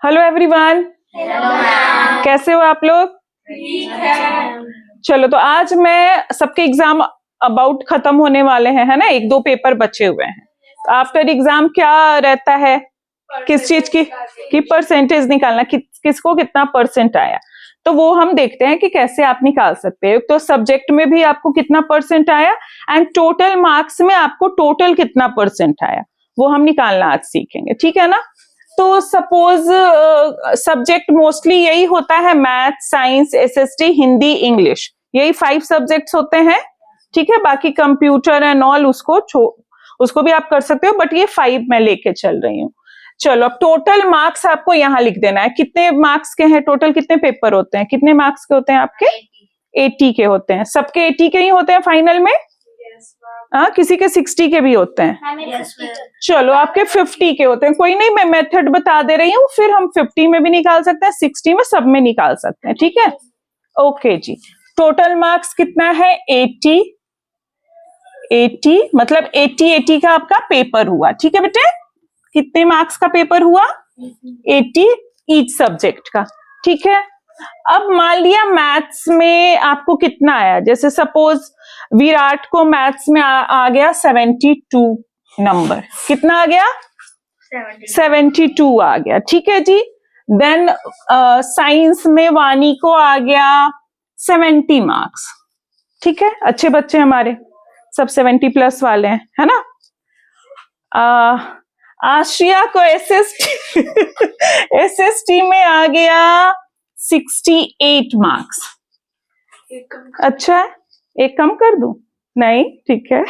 Hello everyone, कैसे हो आप लोग? चलो, तो आज मैं सबके एग्जाम अबाउट खत्म होने वाले हैं, है ना? एक दो पेपर बचे हुए हैं। आफ्टर एग्जाम क्या रहता है, किस चीज की परसेंटेज निकालना, किसको कितना परसेंट आया। तो वो हम देखते हैं कि कैसे आप निकाल सकते हैं। तो सब्जेक्ट में भी आपको कितना परसेंट आया एंड टोटल मार्क्स में आपको टोटल कितना परसेंट आया, वो हम निकालना आज सीखेंगे, ठीक है ना? तो सपोज सब्जेक्ट मोस्टली यही होता है, math, science, SST, Hindi, English, यही 5 सब्जेक्ट्स होते हैं, ठीक है? बाकी कंप्यूटर एंड ऑल उसको भी आप कर सकते हो, बट ये 5 मैं लेके चल रही हूँ। चलो, अब टोटल मार्क्स आपको यहाँ लिख देना है। कितने मार्क्स के हैं टोटल, कितने पेपर होते हैं, कितने मार्क्स के होते हैं आपके? 80 के होते हैं। सबके 80 के ही होते हैं फाइनल में? हाँ, किसी के 60 के भी होते हैं। चलो, आपके 50 के होते हैं। कोई नहीं, मैं मेथड बता दे रही हूँ, फिर हम 50 में भी निकाल सकते हैं, 60 में, सब में निकाल सकते हैं, ठीक है? ओके जी। टोटल मार्क्स कितना है? 80 मतलब 80 का आपका पेपर हुआ, ठीक है बेटे? कितने मार्क्स का पेपर हुआ? 80 ईच सब्जेक्ट का, ठीक है? अब मान लिया मैथ्स में आपको कितना आया, जैसे सपोज विराट को मैथ्स में आ गया 72 नंबर। कितना आ गया? 72 आ गया, ठीक है जी। देन साइंस में वानी को आ गया 70 मार्क्स, ठीक है? अच्छे बच्चे हमारे सब 70 प्लस वाले हैं, है ना? आशिया को एसएसटी में आ गया 68 मार्क्स। अच्छा है, एक कम कर दूं? नहीं, ठीक है।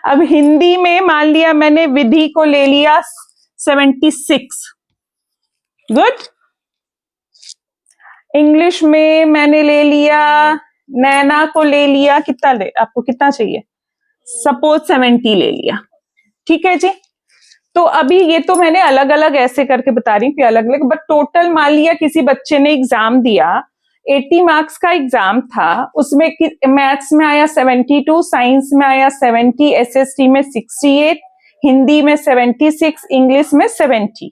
अब हिंदी में मान लिया मैंने विधि को ले लिया 76, गुड। इंग्लिश में मैंने ले लिया, नैना को ले लिया, कितना ले, आपको कितना चाहिए? सपोज 70 ले लिया, ठीक है जी। तो अभी ये तो मैंने अलग अलग ऐसे करके बता रही हूँ कि अलग अलग, बट टोटल मान लिया किसी बच्चे ने एग्जाम दिया, 80 मार्क्स का एग्जाम था, उसमें मैथ्स में आया 72, साइंस में आया 70, एसएसटी में 68, हिंदी में 76, इंग्लिश में 70,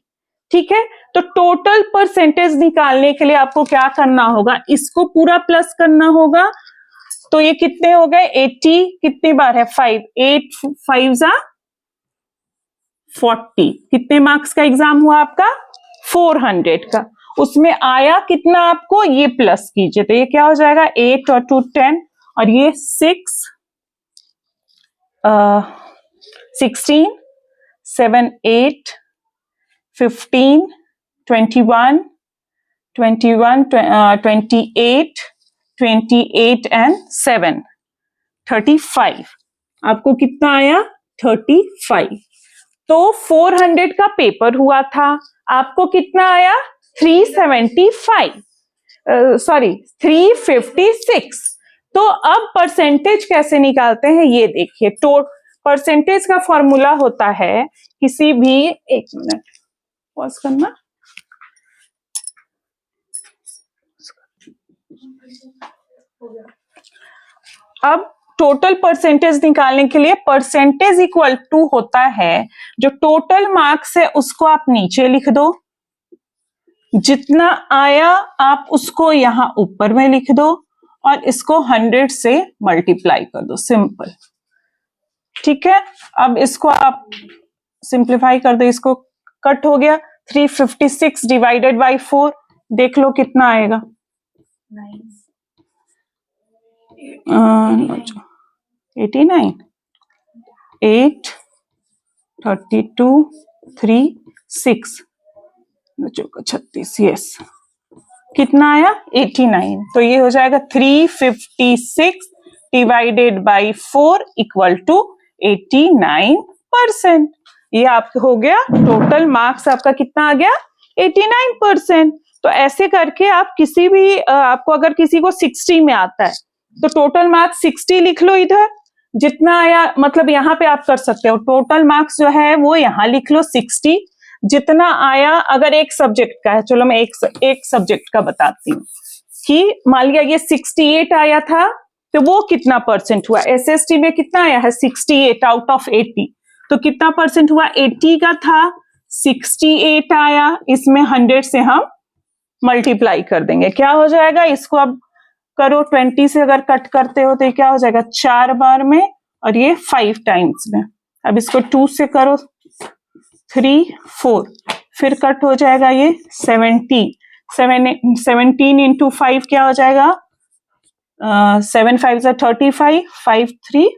ठीक है? तो टोटल परसेंटेज निकालने के लिए आपको क्या करना होगा, इसको पूरा प्लस करना होगा। तो ये कितने हो गए? 80 कितनी बार है? 5, 8 5 जा 40। कितने मार्क्स का एग्जाम हुआ आपका? 400 का। उसमें आया कितना आपको, ये प्लस कीजिए, तो ये क्या हो जाएगा? 8 और 2 10, और ये 6 16 7 8 15 21 21 28 28 एंड 7 35। आपको कितना आया? 35। तो 400 का पेपर हुआ था, आपको कितना आया? 375, सॉरी 356। तो अब परसेंटेज कैसे निकालते हैं ये देखिए। तो परसेंटेज का फॉर्मूला होता है किसी भी, एक मिनट पॉज करना, अब टोटल परसेंटेज निकालने के लिए परसेंटेज इक्वल टू होता है, जो टोटल मार्क्स है उसको आप नीचे लिख दो, जितना आया आप उसको यहां ऊपर में लिख दो, और इसको 100 से मल्टीप्लाई कर दो, सिंपल, ठीक है? अब इसको आप सिंप्लीफाई कर दो, इसको कट हो गया, 356 डिवाइडेड बाई 4, देख लो कितना आएगा। 89, 8 32 3 6 36, यस। कितना आया? 89। तो ये हो जाएगा 356 डिवाइडेड बाई 4 इक्वल टू 89%। ये आपका हो गया टोटल मार्क्स, आपका कितना आ गया? 89%। तो ऐसे करके आप किसी भी, आपको अगर किसी को 60 में आता है तो टोटल मार्क्स 60 लिख लो इधर, जितना आया, मतलब यहाँ पे आप कर सकते हो, टोटल मार्क्स जो है वो यहाँ लिख लो 60, जितना आया, अगर एक सब्जेक्ट का है, चलो मैं एक सब्जेक्ट का बताती हूँ कि मान लिया ये 68 आया था, तो वो कितना परसेंट हुआ? एसएसटी में कितना आया है? 68 आउट ऑफ 80, तो कितना परसेंट हुआ? 80 का था 68 आया, इसमें 100 से हम मल्टीप्लाई कर देंगे, क्या हो जाएगा, इसको अब करो 20 से अगर कट करते हो तो ये क्या हो जाएगा 4 बार में और ये 5 टाइम्स में। अब इसको 2 से करो 3 4, फिर कट हो जाएगा ये 17 इंटू 5 क्या हो जाएगा 7 5 35, 5 3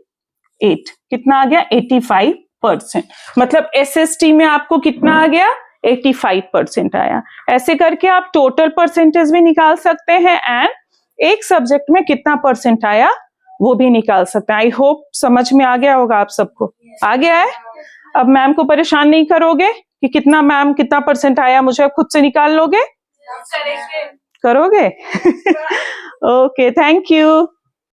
8, कितना आ गया 85%। मतलब SST में आपको कितना आ गया 85% आया। ऐसे करके आप टोटल परसेंटेज भी निकाल सकते हैं एंड एक सब्जेक्ट में कितना परसेंट आया वो भी निकाल सकते हैं। आई होप समझ में आ गया होगा आप सबको, आ गया है। अब मैम को परेशान नहीं करोगे कि कितना मैम कितना परसेंट आया, मुझे खुद से निकाल लोगे, करोगे? Okay, thank you.